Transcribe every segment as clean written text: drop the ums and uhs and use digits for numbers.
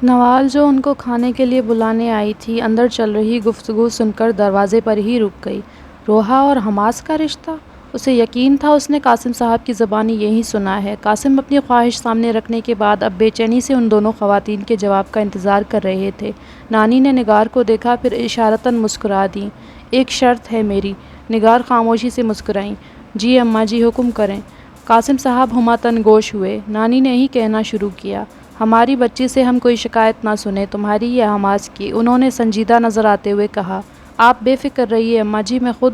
نوال جو ان کو کھانے کے لیے بلانے آئی تھی اندر چل رہی گفتگو سن کر دروازے پر ہی رک گئی۔ روحا اور حماس کا رشتہ؟ اسے یقین تھا اس نے قاسم صاحب کی زبانی یہی سنا ہے۔ قاسم اپنی خواہش سامنے رکھنے کے بعد اب بے چینی سے ان دونوں خواتین کے جواب کا انتظار کر رہے تھے۔ نانی نے نگار کو دیکھا، پھر اشارتاً مسکرا دیں۔ ایک شرط ہے میری۔ نگار خاموشی سے مسکرائیں۔ جی اماں جی، حکم کریں۔ قاسم صاحب ہمہ گوش ہوئے۔ نانی نے ہی کہنا شروع کیا، ہماری بچی سے ہم کوئی شکایت نہ سنیں، تمہاری یا حماس کی۔ انہوں نے سنجیدہ نظر آتے ہوئے کہا، آپ بے فکر رہیے اماں جی، میں خود۔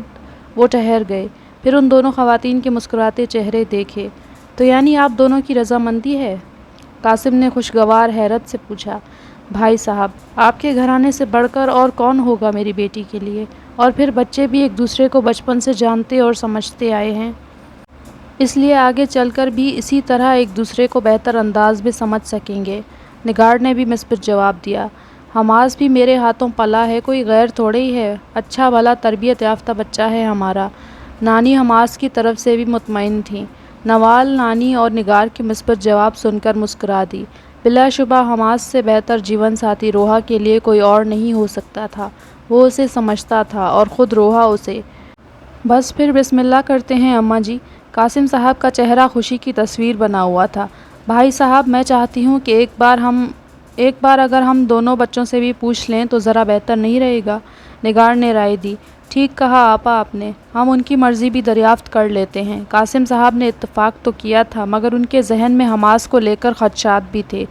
وہ ٹھہر گئے، پھر ان دونوں خواتین کے مسکراتے چہرے دیکھے۔ تو یعنی آپ دونوں کی رضامندی ہے؟ قاسم نے خوشگوار حیرت سے پوچھا۔ بھائی صاحب، آپ کے گھرانے سے بڑھ کر اور کون ہوگا میری بیٹی کے لیے؟ اور پھر بچے بھی ایک دوسرے کو بچپن سے جانتے اور سمجھتے آئے ہیں، اس لیے آگے چل کر بھی اسی طرح ایک دوسرے کو بہتر انداز میں سمجھ سکیں گے۔ نگار نے بھی مثبت جواب دیا۔ حماس بھی میرے ہاتھوں پلا ہے، کوئی غیر تھوڑے ہی ہے، اچھا بھلا تربیت یافتہ بچہ ہے ہمارا۔ نانی حماس کی طرف سے بھی مطمئن تھیں۔ نوال، نانی اور نگار کے مثبت جواب سن کر مسکرا دی۔ بلا شبہ حماس سے بہتر جیون ساتھی روحا کے لیے کوئی اور نہیں ہو سکتا تھا۔ وہ اسے سمجھتا تھا اور خود روحا اسے۔ بس پھر بسم اللہ کرتے ہیں اماں جی۔ قاسم صاحب کا چہرہ خوشی کی تصویر بنا ہوا تھا۔ بھائی صاحب، میں چاہتی ہوں کہ ایک بار اگر ہم دونوں بچوں سے بھی پوچھ لیں تو ذرا بہتر نہیں رہے گا؟ نگار نے رائے دی۔ ٹھیک کہا آپا آپ نے، ہم ان کی مرضی بھی دریافت کر لیتے ہیں۔ قاسم صاحب نے اتفاق تو کیا تھا، مگر ان کے ذہن میں حماس کو لے کر خدشات بھی تھے۔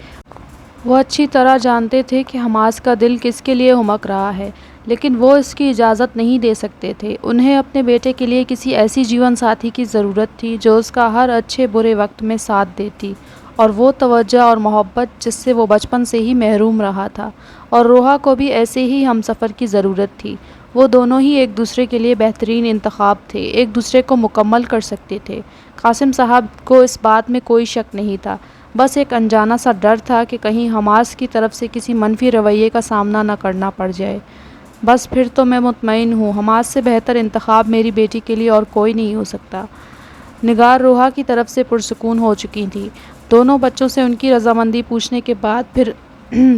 وہ اچھی طرح جانتے تھے کہ حماس کا دل کس کے لیے ہمک رہا ہے، لیکن وہ اس کی اجازت نہیں دے سکتے تھے۔ انہیں اپنے بیٹے کے لیے کسی ایسی جیون ساتھی کی ضرورت تھی جو اس کا ہر اچھے برے وقت میں ساتھ دیتی، اور وہ توجہ اور محبت جس سے وہ بچپن سے ہی محروم رہا تھا۔ اور روحا کو بھی ایسے ہی ہمسفر کی ضرورت تھی۔ وہ دونوں ہی ایک دوسرے کے لیے بہترین انتخاب تھے، ایک دوسرے کو مکمل کر سکتے تھے۔ قاسم صاحب کو اس بات میں کوئی شک نہیں تھا، بس ایک انجانا سا ڈر تھا کہ کہیں حماس کی طرف سے کسی منفی رویے کا سامنا نہ کرنا پڑ جائے۔ بس پھر تو میں مطمئن ہوں، حماس سے بہتر انتخاب میری بیٹی کے لیے اور کوئی نہیں ہو سکتا۔ نگار روحا کی طرف سے پرسکون ہو چکی تھی۔ دونوں بچوں سے ان کی رضامندی پوچھنے کے بعد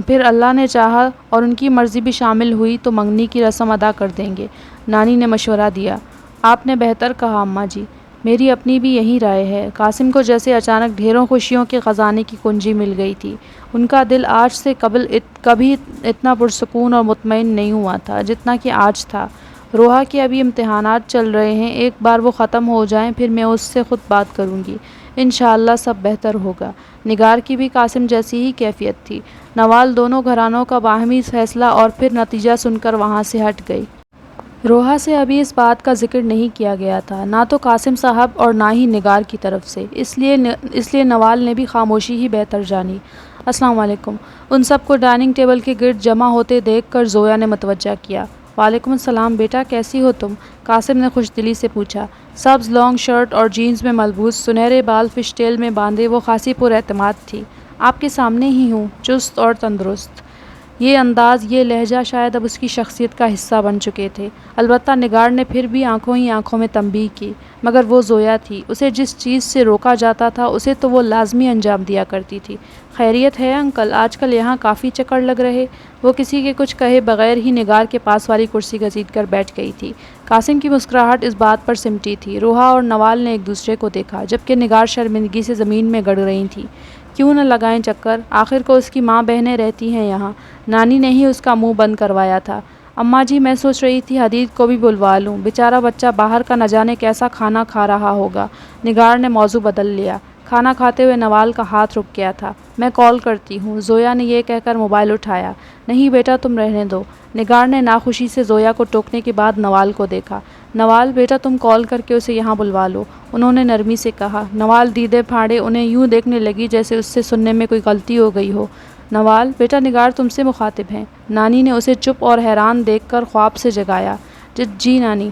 پھر اللہ نے چاہا اور ان کی مرضی بھی شامل ہوئی تو منگنی کی رسم ادا کر دیں گے۔ نانی نے مشورہ دیا۔ آپ نے بہتر کہا اماں جی، میری اپنی بھی یہی رائے ہے۔ قاسم کو جیسے اچانک ڈھیروں خوشیوں کے خزانے کی کنجی مل گئی تھی۔ ان کا دل آج سے قبل کبھی اتنا پرسکون اور مطمئن نہیں ہوا تھا جتنا کہ آج تھا۔ روحا کے ابھی امتحانات چل رہے ہیں، ایک بار وہ ختم ہو جائیں پھر میں اس سے خود بات کروں گی، انشاءاللہ سب بہتر ہوگا۔ نگار کی بھی قاسم جیسی ہی کیفیت تھی۔ نوال دونوں گھرانوں کا باہمی فیصلہ اور پھر نتیجہ سن کر وہاں سے ہٹ گئی۔ روحا سے ابھی اس بات کا ذکر نہیں کیا گیا تھا، نہ تو قاسم صاحب اور نہ ہی نگار کی طرف سے، اس لیے نوال نے بھی خاموشی ہی بہتر جانی۔ السلام علیکم۔ ان سب کو ڈائننگ ٹیبل کے گرد جمع ہوتے دیکھ کر زویا نے متوجہ کیا۔ وعلیکم السلام بیٹا، کیسی ہو تم؟ قاسم نے خوش دلی سے پوچھا۔ سبز لانگ شرٹ اور جینز میں ملبوس، سنہرے بال فش ٹیل میں باندھے وہ خاصی پر اعتماد تھی۔ آپ کے سامنے ہی ہوں، چست اور تندرست۔ یہ انداز، یہ لہجہ شاید اب اس کی شخصیت کا حصہ بن چکے تھے۔ البتہ نگار نے پھر بھی آنکھوں ہی آنکھوں میں تنبیہ کی، مگر وہ زویا تھی، اسے جس چیز سے روکا جاتا تھا اسے تو وہ لازمی انجام دیا کرتی تھی۔ خیریت ہے انکل؟ آج کل یہاں کافی چکر لگ رہے۔ وہ کسی کے کچھ کہے بغیر ہی نگار کے پاس والی کرسی گھسیٹ کر بیٹھ گئی تھی۔ قاسم کی مسکراہٹ اس بات پر سمٹی تھی۔ روحا اور نوال نے ایک دوسرے کو دیکھا، جبکہ نگار شرمندگی سے زمین میں گڑ رہی تھی۔ کیوں نہ لگائیں چکر، آخر کو اس کی ماں بہنیں رہتی ہیں یہاں۔ نانی نے ہی اس کا منہ بند کروایا تھا۔ اماں جی، میں سوچ رہی تھی حدید کو بھی بلوا لوں، بیچارہ بچہ باہر کا نہ جانے کیسا کھانا کھا رہا ہوگا۔ نگار نے موضوع بدل لیا۔ کھانا کھاتے ہوئے نوال کا ہاتھ رک گیا تھا۔ میں کال کرتی ہوں، زویا نے یہ کہہ کر موبائل اٹھایا۔ نہیں بیٹا، تم رہنے دو۔ نگار نے ناخوشی سے زویا کو ٹوکنے کے بعد نوال کو دیکھا۔ نوال بیٹا، تم کال کر کے اسے یہاں بلوا لو، انہوں نے نرمی سے کہا۔ نوال دیدے پھاڑے انہیں یوں دیکھنے لگی جیسے اس سے سننے میں کوئی غلطی ہو گئی ہو۔ نوال بیٹا، نگار تم سے مخاطب ہیں۔ نانی نے اسے چپ اور حیران دیکھ کر خواب سے جگایا۔ جی نانی۔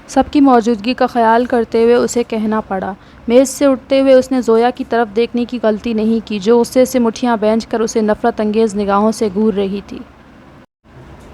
سب کی موجودگی کا خیال کرتے ہوئے اسے کہنا پڑا۔ میز سے اٹھتے ہوئے اس نے زویا کی طرف دیکھنے کی غلطی نہیں کی، جو غصے سے مٹھیاں بھینچ کر اسے نفرت انگیز نگاہوں سے گھور رہی تھی۔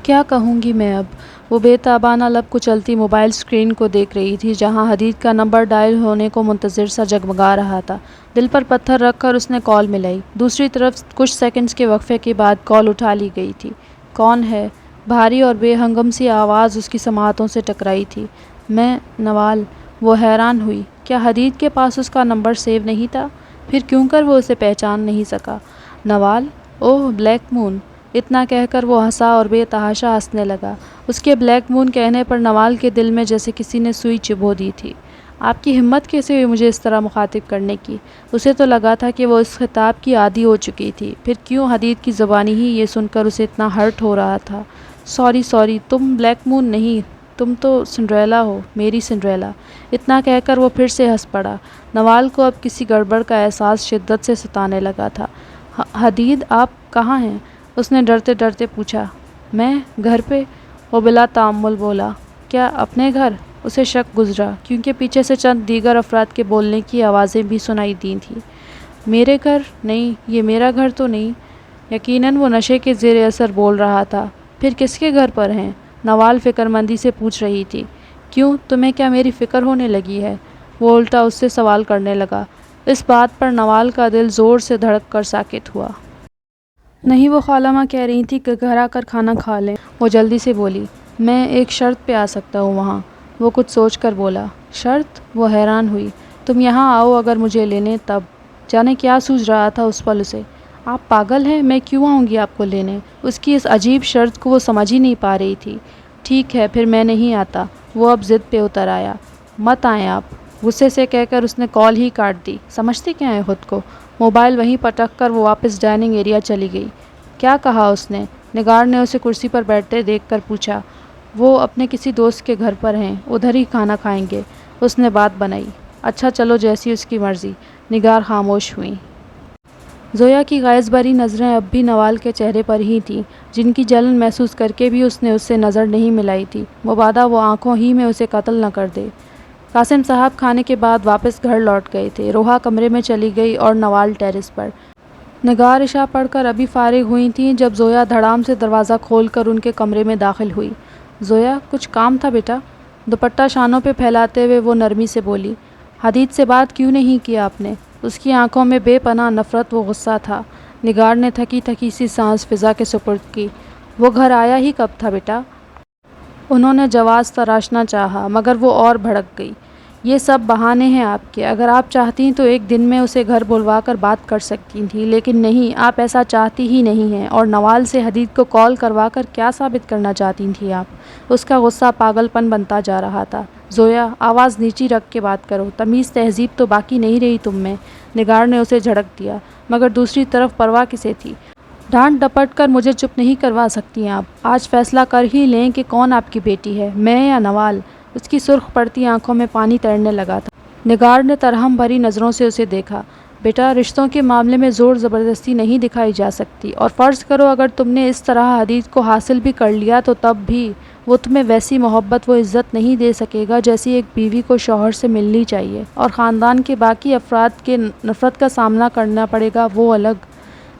کیا کہوں گی میں اب؟ وہ بے تابانہ لب کچلتی موبائل اسکرین کو دیکھ رہی تھی جہاں حدید کا نمبر ڈائل ہونے کو منتظر سا جگمگا رہا تھا۔ دل پر پتھر رکھ کر اس نے کال ملائی۔ دوسری طرف کچھ سیکنڈز کے وقفے کے بعد کال اٹھا لی گئی تھی۔ کون ہے؟ بھاری اور بے ہنگم سی آواز اس کی سماعتوں سے ٹکرائی تھی۔ میں نوال۔ وہ حیران ہوئی۔ کیا حدید کے پاس اس کا نمبر سیو نہیں تھا؟ پھر کیوں کر وہ اسے پہچان نہیں سکا؟ نوال؟ اوہ بلیک مون! اتنا کہہ کر وہ ہنسا اور بے تحاشا ہنسنے لگا۔ اس کے بلیک مون کہنے پر نوال کے دل میں جیسے کسی نے سوئی چبھو دی تھی۔ آپ کی ہمت کیسے ہوئی مجھے اس طرح مخاطب کرنے کی؟ اسے تو لگا تھا کہ وہ اس خطاب کی عادی ہو چکی تھی، پھر کیوں حدید کی زبانی ہی یہ سن کر اسے اتنا ہرٹ ہو رہا تھا۔ سوری، تم بلیک مون نہیں، تم تو سنڈریلا ہو، میری سنڈریلا۔ اتنا کہہ کر وہ پھر سے ہنس پڑا۔ نوال کو اب کسی گڑبڑ کا احساس شدت سے ستانے لگا تھا۔ حدید آپ کہاں ہیں؟ اس نے ڈرتے ڈرتے پوچھا۔ میں گھر پہ، وہ بلا تعمل بولا۔ کیا اپنے گھر؟ اسے شک گزرا کیونکہ پیچھے سے چند دیگر افراد کے بولنے کی آوازیں بھی سنائی دی تھیں۔ میرے گھر؟ نہیں، یہ میرا گھر تو نہیں۔ یقیناً وہ نشے کے زیر اثر بول رہا تھا۔ پھر کس کے گھر پر ہیں؟ نوال فکر مندی سے پوچھ رہی تھی۔ کیوں، تمہیں کیا میری فکر ہونے لگی ہے؟ وہ الٹا اس سے سوال کرنے لگا۔ اس بات پر نوال کا دل زور سے دھڑک کر ساکت ہوا۔ نہیں، وہ خالہ ماں کہہ رہی تھی کہ گھر آ کر کھانا کھا لیں۔ وہ جلدی سے بولی۔ میں ایک شرط پہ آ سکتا ہوں وہاں، وہ کچھ سوچ کر بولا۔ شرط؟ وہ حیران ہوئی۔ تم یہاں آؤ اگر مجھے لینے تب۔ جانے کیا سوچ رہا تھا اس پل اسے۔ آپ پاگل ہیں، میں کیوں آؤں گی آپ کو لینے؟ اس کی اس عجیب شرط کو وہ سمجھ ہی نہیں پا رہی تھی۔ ٹھیک ہے پھر میں نہیں آتا، وہ اب ضد پہ اتر آیا۔ مت آئیں آپ، غصے سے کہہ کر اس نے کال ہی کاٹ دی۔ سمجھتے کیا ہیں خود کو؟ موبائل وہیں پٹک کر وہ واپس ڈائننگ ایریا چلی گئی۔ کیا کہا اس نے؟ نگار نے اسے کرسی پر بیٹھتے دیکھ کر پوچھا۔ وہ اپنے کسی دوست کے گھر پر ہیں، ادھر ہی کھانا کھائیں گے، اس نے بات بنائی۔ اچھا چلو جیسی اس کی مرضی۔ نگار خاموش ہوئی۔ زویا کی غیظ بھری نظریں اب بھی نوال کے چہرے پر ہی تھیں، جن کی جلن محسوس کر کے بھی اس نے اس سے نظر نہیں ملائی تھی، مبادا وہ آنکھوں ہی میں اسے قتل نہ کر دے۔ قاسم صاحب کھانے کے بعد واپس گھر لوٹ گئے تھے۔ روحا کمرے میں چلی گئی اور نوال ٹیرس پر۔ نگار عشاء پڑھ کر ابھی فارغ ہوئی تھیں جب زویا دھڑام سے دروازہ کھول کر ان کے کمرے میں داخل ہوئی۔ زویا، کچھ کام تھا بیٹا؟ دوپٹہ شانوں پہ پھیلاتے ہوئے وہ نرمی سے بولی۔ حدید سے بات کیوں نہیں کی آپ نے؟ اس کی آنکھوں میں بے پناہ نفرت و غصہ تھا۔ نگار نے تھکی تھکی سی سانس فضا کے سپرد کی۔ وہ گھر آیا ہی کب تھا بیٹا؟ انہوں نے جواز تراشنا چاہا مگر وہ اور بھڑک گئی۔ یہ سب بہانے ہیں آپ کے، اگر آپ چاہتیں تو ایک دن میں اسے گھر بلوا کر بات کر سکتی تھیں، لیکن نہیں، آپ ایسا چاہتی ہی نہیں ہیں۔ اور نوال سے حدید کو کال کروا کر کیا ثابت کرنا چاہتی تھیں آپ؟ اس کا غصہ پاگل پن بنتا جا رہا تھا۔ زویا، آواز نیچی رکھ کے بات کرو، تمیز تہذیب تو باقی نہیں رہی تم میں۔ نگار نے اسے جھڑک دیا، مگر دوسری طرف پرواہ کسے تھی؟ ڈانٹ ڈپٹ کر مجھے چپ نہیں کروا سکتی آپ۔ آج فیصلہ کر ہی لیں کہ کون آپ کی بیٹی ہے، میں یا نوال؟ اس کی سرخ پڑتی آنکھوں میں پانی تیرنے لگا تھا۔ نگار نے ترہم بھری نظروں سے اسے دیکھا۔ بیٹا، رشتوں کے معاملے میں زور زبردستی نہیں دکھائی جا سکتی، اور فرض کرو اگر تم نے اس طرح حدید کو حاصل بھی کر لیا تو تب بھی وہ تمہیں ویسی محبت و عزت نہیں دے سکے گا جیسی ایک بیوی کو شوہر سے ملنی چاہیے، اور خاندان کے باقی افراد کے نفرت کا سامنا کرنا پڑے گا، وہ الگ۔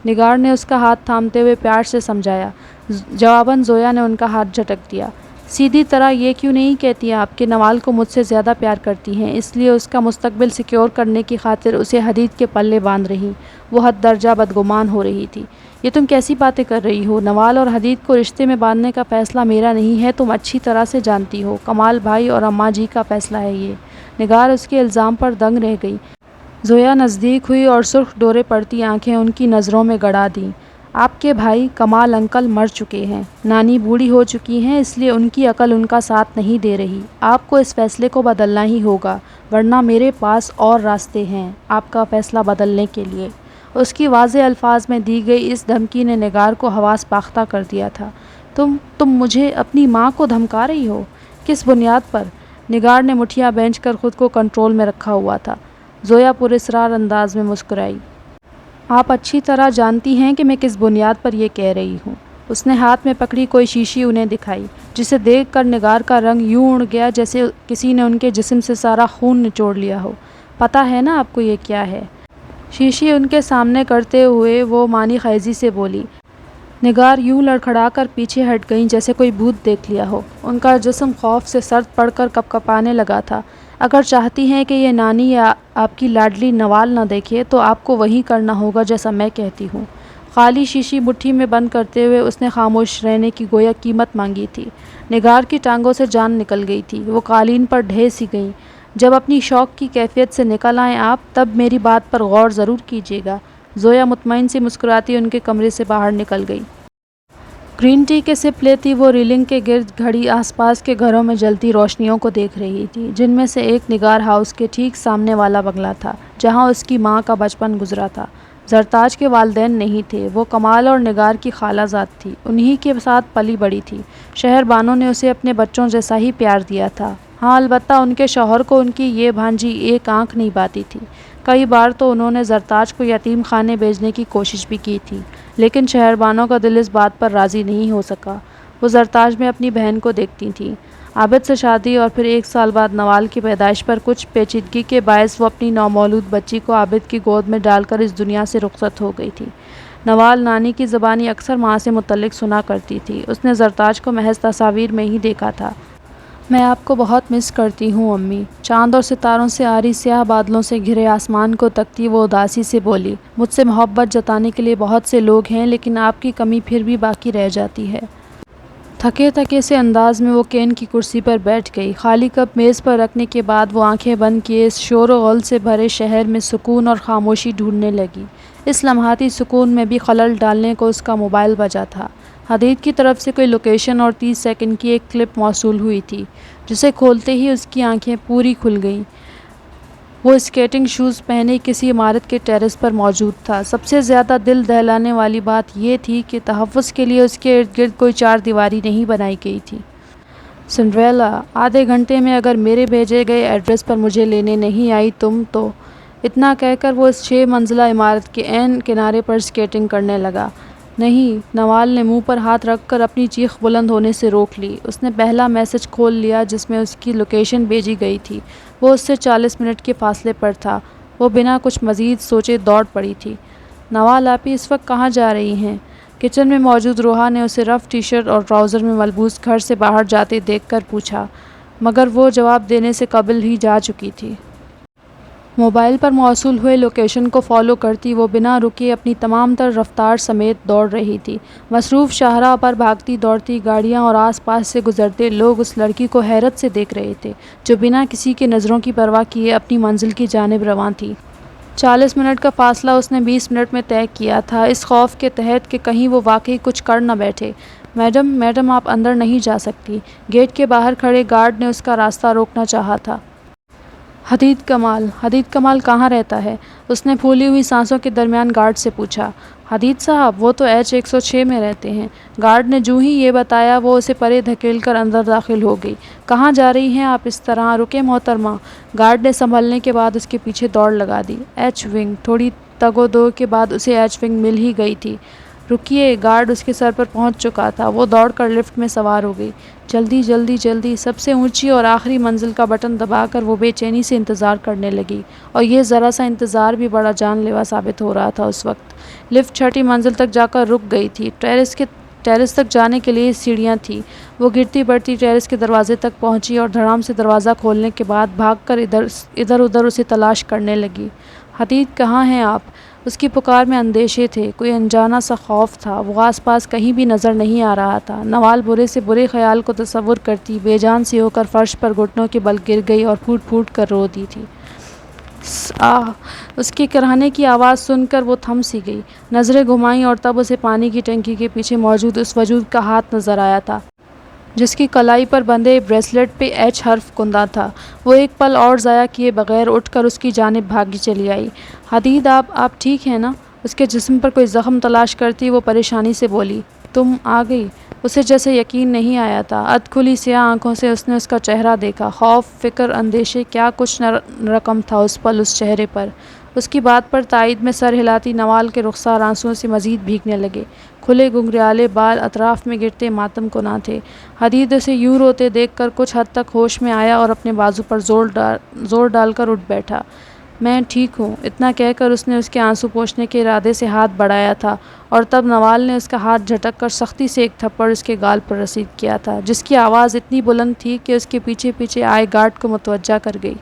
نگار نے اس کا ہاتھ تھامتے ہوئے پیار سے سمجھایا۔ جواباً زویا نے ان کا ہاتھ جھٹک دیا۔ سیدھی طرح یہ کیوں نہیں کہتی آپ کہ نوال کو مجھ سے زیادہ پیار کرتی ہیں، اس لیے اس کا مستقبل سیکیور کرنے کی خاطر اسے حدید کے پلے باندھ رہی؟ وہ حد درجہ بدگمان ہو رہی تھی۔ یہ تم کیسی باتیں کر رہی ہو؟ نوال اور حدید کو رشتے میں باندھنے کا فیصلہ میرا نہیں ہے، تم اچھی طرح سے جانتی ہو، کمال بھائی اور اماں جی کا فیصلہ ہے یہ۔ نگار اس کے الزام پر دنگ رہ گئی۔ زویا نزدیک ہوئی اور سرخ ڈورے پڑتی آنکھیں ان کی نظروں میں گڑا دیں۔ آپ کے بھائی کمال انکل مر چکے ہیں، نانی بوڑھی ہو چکی ہیں، اس لیے ان کی عقل ان کا ساتھ نہیں دے رہی۔ آپ کو اس فیصلے کو بدلنا ہی ہوگا، ورنہ میرے پاس اور راستے ہیں آپ کا فیصلہ بدلنے کے لیے۔ اس کی واضح الفاظ میں دی گئی اس دھمکی نے نگار کو حواس باختہ کر دیا تھا۔ تم مجھے اپنی ماں کو دھمکا رہی ہو؟ کس بنیاد پر؟ نگار نے مٹھیاں بینچ کر خود کو کنٹرول میں رکھا ہوا تھا۔ زویا پراسرار انداز میں مسکرائی۔ آپ اچھی طرح جانتی ہیں کہ میں کس بنیاد پر یہ کہہ رہی ہوں۔ اس نے ہاتھ میں پکڑی کوئی شیشی انہیں دکھائی، جسے دیکھ کر نگار کا رنگ یوں اڑ گیا جیسے کسی نے ان کے جسم سے سارا خون نچوڑ لیا ہو۔ پتہ ہے نا آپ کو یہ کیا ہے؟ شیشی ان کے سامنے کرتے ہوئے وہ معنی خیزی سے بولی۔ نگار یوں لڑکھڑا کر پیچھے ہٹ گئیں جیسے کوئی بھوت دیکھ لیا ہو۔ ان کا جسم خوف سے سرد پڑ کر کپکپانے لگا تھا۔ اگر چاہتی ہیں کہ یہ نانی یا آپ کی لاڈلی نوال نہ دیکھے تو آپ کو وہی کرنا ہوگا جیسا میں کہتی ہوں۔ خالی شیشی مٹھی میں بند کرتے ہوئے اس نے خاموش رہنے کی گویا قیمت مانگی تھی۔ نگار کی ٹانگوں سے جان نکل گئی تھی، وہ قالین پر ڈھے سی گئیں۔ جب اپنی شوق کی کیفیت سے نکل آئیں آپ، تب میری بات پر غور ضرور کیجیے گا۔ زویا مطمئن سی مسکراتی ان کے کمرے سے باہر نکل گئی۔ گرین ٹی کے سپ لیتی وہ ریلنگ کے گرد کھڑی آس پاس کے گھروں میں جلتی روشنیوں کو دیکھ رہی تھی، جن میں سے ایک نگار ہاؤس کے ٹھیک سامنے والا بنگلہ تھا، جہاں اس کی ماں کا بچپن گزرا تھا۔ زرتاج کے والدین نہیں تھے، وہ کمال اور نگار کی خالہ زاد تھی، انہی کے ساتھ پلی بڑھی تھی۔ شہر بانوں نے اسے اپنے بچوں جیسا ہی پیار دیا تھا۔ ہاں البتہ ان کے شوہر کو ان کی یہ بھانجی ایک آنکھ نہیں پاتی تھی۔ کئی بار تو انہوں نے زرتاج کو یتیم خانے بھیجنے کی کوشش بھی کی تھی، لیکن شہر بانوں کا دل اس بات پر راضی نہیں ہو سکا۔ وہ زرتاج میں اپنی بہن کو دیکھتی تھیں۔ عابد سے شادی اور پھر 1 سال بعد نوال کی پیدائش پر کچھ پیچیدگی کے باعث وہ اپنی نومولود بچی کو عابد کی گود میں ڈال کر اس دنیا سے رخصت ہو گئی تھی۔ نوال نانی کی زبانی اکثر ماں سے متعلق سنا کرتی تھی، اس نے زرتاج کو محض تصاویر میں ہی دیکھا تھا۔ میں آپ کو بہت مس کرتی ہوں امی۔ چاند اور ستاروں سے آری سیاہ بادلوں سے گھرے آسمان کو تکتی وہ اداسی سے بولی، مجھ سے محبت جتانے کے لیے بہت سے لوگ ہیں، لیکن آپ کی کمی پھر بھی باقی رہ جاتی ہے۔ تھکے تھکے سے انداز میں وہ کین کی کرسی پر بیٹھ گئی۔ خالی کپ میز پر رکھنے کے بعد وہ آنکھیں بند کیے اس شور و غل سے بھرے شہر میں سکون اور خاموشی ڈھونڈنے لگی۔ اس لمحاتی سکون میں بھی خلل ڈالنے کو اس کا موبائل بجا تھا۔ حدید کی طرف سے کوئی لوکیشن اور 30 سیکنڈ کی ایک کلپ موصول ہوئی تھی، جسے کھولتے ہی اس کی آنکھیں پوری کھل گئیں۔ وہ اسکیٹنگ شوز پہنے کسی عمارت کے ٹیرس پر موجود تھا۔ سب سے زیادہ دل دہلانے والی بات یہ تھی کہ تحفظ کے لیے اس کے ارد گرد کوئی چار دیواری نہیں بنائی گئی تھی۔ سنڈریلا، آدھے گھنٹے میں اگر میرے بھیجے گئے ایڈریس پر مجھے لینے نہیں آئی تم تو… اتنا کہہ کر وہ اس 6 منزلہ عمارت کے عین کنارے پر اسکیٹنگ کرنے لگا۔ نہیں، نوال نے منہ پر ہاتھ رکھ کر اپنی چیخ بلند ہونے سے روک لی۔ اس نے پہلا میسج کھول لیا جس میں اس کی لوکیشن بھیجی گئی تھی۔ وہ اس سے 40 منٹ کے فاصلے پر تھا۔ وہ بنا کچھ مزید سوچے دوڑ پڑی تھی۔ نوال آپی اس وقت کہاں جا رہی ہیں؟ کچن میں موجود روحا نے اسے رف ٹی شرٹ اور ٹراؤزر میں ملبوس گھر سے باہر جاتے دیکھ کر پوچھا، مگر وہ جواب دینے سے قبل ہی جا چکی تھی۔ موبائل پر موصول ہوئے لوکیشن کو فالو کرتی وہ بنا رکے اپنی تمام تر رفتار سمیت دوڑ رہی تھی۔ مصروف شاہراہ پر بھاگتی دوڑتی گاڑیاں اور آس پاس سے گزرتے لوگ اس لڑکی کو حیرت سے دیکھ رہے تھے، جو بنا کسی کے نظروں کی پرواہ کیے اپنی منزل کی جانب رواں تھی۔ 40 منٹ کا فاصلہ اس نے 20 منٹ میں طے کیا تھا، اس خوف کے تحت کہ کہیں وہ واقعی کچھ کر نہ بیٹھے۔ میڈم آپ اندر نہیں جا سکتی۔ گیٹ کے باہر کھڑے گارڈ نے اس کا راستہ روکنا چاہا تھا۔ حدید کمال کہاں رہتا ہے؟ اس نے پھولی ہوئی سانسوں کے درمیان گارڈ سے پوچھا۔ حدید صاحب، وہ تو H 106 میں رہتے ہیں۔ گارڈ نے جوں ہی یہ بتایا وہ اسے پرے دھکیل کر اندر داخل ہو گئی۔ کہاں جا رہی ہیں آپ اس طرح؟ رکے محترمہ۔ گارڈ نے سنبھلنے کے بعد اس کے پیچھے دوڑ لگا دی۔ H wing. تھوڑی تگ و دو کے بعد اسے H ونگ مل ہی گئی تھی۔ رکیے، گارڈ اس کے سر پر پہنچ چکا تھا۔ وہ دوڑ کر لفٹ میں سوار ہو گئی۔ جلدی جلدی جلدی، سب سے اونچی اور آخری منزل کا بٹن دبا کر وہ بے چینی سے انتظار کرنے لگی، اور یہ ذرا سا انتظار بھی بڑا جان لیوا ثابت ہو رہا تھا اس وقت۔ لفٹ 6ٹھی منزل تک جا کر رک گئی تھی۔ ٹیرس تک جانے کے لیے سیڑھیاں تھیں۔ وہ گرتی بڑھتی ٹیرس کے دروازے تک پہنچی اور دھڑام سے دروازہ کھولنے کے بعد بھاگ کر ادھر ادھر اسے تلاش کرنے لگی۔ حدید کہاں ہیں آپ؟ اس کی پکار میں اندیشے تھے، کوئی انجانا سا خوف تھا۔ وہ آس پاس کہیں بھی نظر نہیں آ رہا تھا۔ نوال برے سے برے خیال کو تصور کرتی بے جان سی ہو کر فرش پر گھٹنوں کے بل گر گئی اور پھوٹ پھوٹ کر رو دی تھی۔ آہ! اس کے کراہنے کی آواز سن کر وہ تھم سی گئی، نظریں گھمائیں اور تب اسے پانی کی ٹنکی کے پیچھے موجود اس وجود کا ہاتھ نظر آیا تھا، جس کی کلائی پر بندھے بریسلیٹ پہ H حرف کندہ تھا۔ وہ ایک پل اور ضائع کیے بغیر اٹھ کر اس کی جانب بھاگی چلی آئی۔ حدید آپ ٹھیک ہیں نا؟ اس کے جسم پر کوئی زخم تلاش کرتی وہ پریشانی سے بولی۔ تم آ گئی؟ اسے جیسے یقین نہیں آیا تھا۔ ادھ کھلی سیاہ آنکھوں سے اس نے اس کا چہرہ دیکھا۔ خوف، فکر، اندیشے، کیا کچھ نہ رقم تھا اس پل اس چہرے پر۔ اس کی بات پر تائید میں سر ہلاتی نوال کے رخسار آنسوؤں سے مزید بھیگنے لگے۔ کھلے گھنگریالے بال اطراف میں گرتے ماتم کناں تھے۔ حدید اسے یوں روتے دیکھ کر کچھ حد تک ہوش میں آیا اور اپنے بازو پر زور ڈال کر اٹھ بیٹھا۔ میں ٹھیک ہوں، اتنا کہہ کر اس نے اس کے آنسو پوچھنے کے ارادے سے ہاتھ بڑھایا تھا، اور تب نوال نے اس کا ہاتھ جھٹک کر سختی سے ایک تھپڑ اس کے گال پر رسید کیا تھا، جس کی آواز اتنی بلند تھی کہ اس کے پیچھے پیچھے آئے گارڈ کو متوجہ کر گئی۔